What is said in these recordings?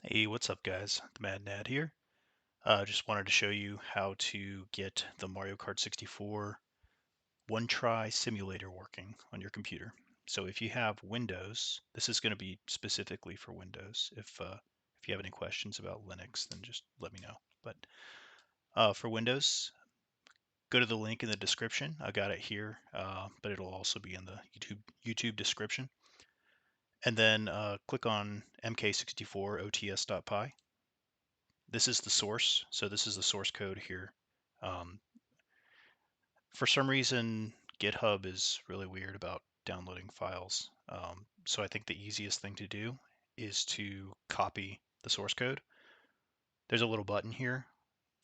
Hey, what's up guys? The Mad Nad here. Just wanted to show you how to get the Mario Kart 64 one-try simulator working on your computer. So if you have Windows, this is going to be specifically for Windows. If you have any questions about Linux, then just let me know. But for Windows, go to the link in the description. I got it here, but it'll also be in the YouTube description. And then click on mk64 ots.py. This is the source. So this is the source code here. Um, for some reason, GitHub is really weird about downloading files. So I think the easiest thing to do is to copy the source code. There's a little button here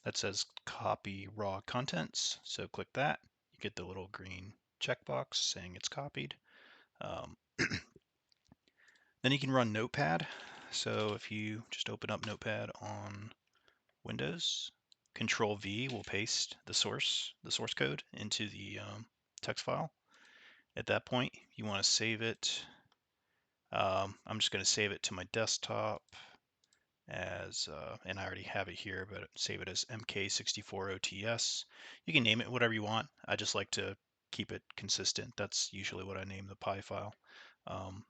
that says copy raw contents. So click that. You get the little green checkbox saying it's copied. Um, then you can run Notepad. So if you just open up Notepad on Windows, Control V will paste the source code into the text file. At that point, you want to save it. I'm just going to save it to my desktop as, and I already have it here, but save it as MK64OTS. You can name it whatever you want. I just like to keep it consistent. That's usually what I name the .py file. Um,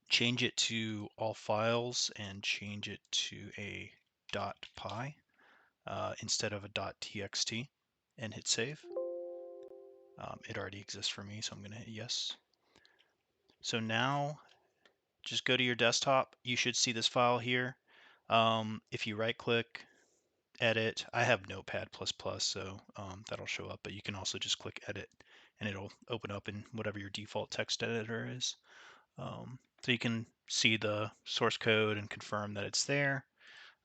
change it to all files and change it to a .py. Instead of a .txt and hit save. It already exists for me, so I'm going to hit yes. So now just go to your desktop. You should see this file here. If you right click, edit, I have Notepad++, so that'll show up, but you can also just click edit and it'll open up in whatever your default text editor is. So you can see the source code and confirm that it's there.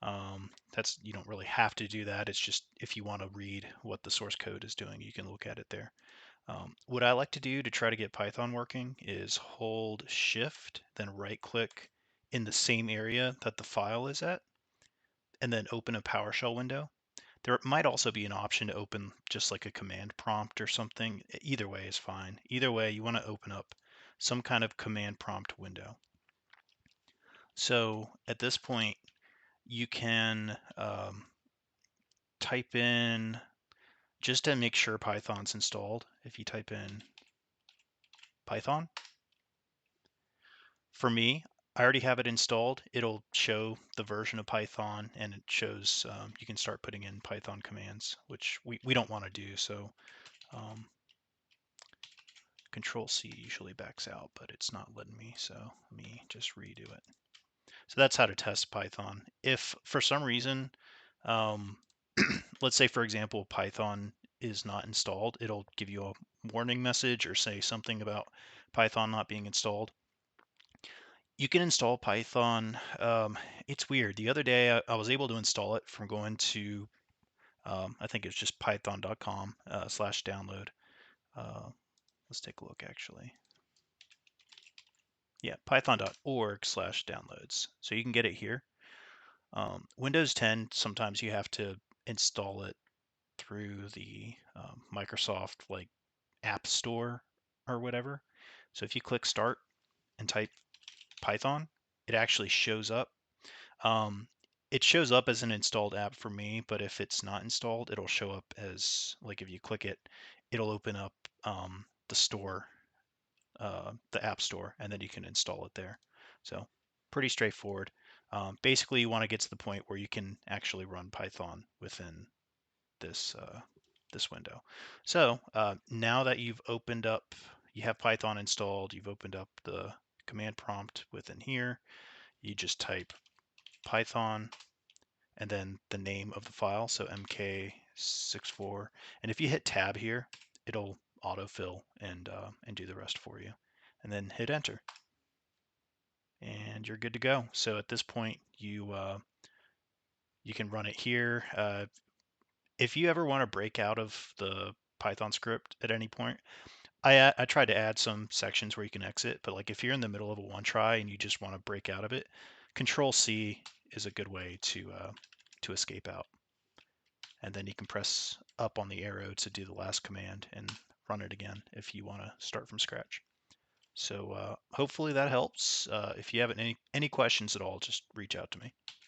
You don't really have to do that. It's just if you want to read what the source code is doing, you can look at it there. What I like to do to try to get Python working is hold Shift, then right click in the same area that the file is at, and then open a PowerShell window. There might also be an option to open just like a command prompt or something. Either way is fine. Either way, you want to open up some kind of command prompt window. So at this point, you can type in, just to make sure Python's installed, if you type in Python, for me, I already have it installed. It'll show the version of Python and it shows you can start putting in Python commands, which we don't want to do. So um, Control C usually backs out, but it's not letting me. So let me just redo it. So that's how to test Python. If for some reason, um, let's say, for example, Python is not installed, it'll give you a warning message or say something about Python not being installed. You can install Python. It's weird. The other day, I was able to install it from going to, I think it's just python.com /download. Let's take a look actually. Yeah, python.org/downloads. So you can get it here. Windows 10, sometimes you have to install it through the Microsoft like App Store or whatever. So if you click Start and type Python, it actually shows up. Um, it shows up as an installed app for me, but if it's not installed, it'll show up as, like, if you click it, it'll open up the store, the App Store, and then you can install it there. So pretty straightforward. Basically, you want to get to the point where you can actually run Python within this window. So now that you've opened up, you have Python installed, you've opened up the command prompt within here, you just type Python and then the name of the file, so mk64. And if you hit tab here, it'll autofill and do the rest for you. And then hit enter, and you're good to go. So at this point, you can run it here. If you ever want to break out of the Python script at any point, I tried to add some sections where you can exit, but like if you're in the middle of a one try and you just want to break out of it, Control C is a good way to escape out. And then you can press up on the arrow to do the last command and run it again if you want to start from scratch. So hopefully that helps. If you have any questions at all, just reach out to me.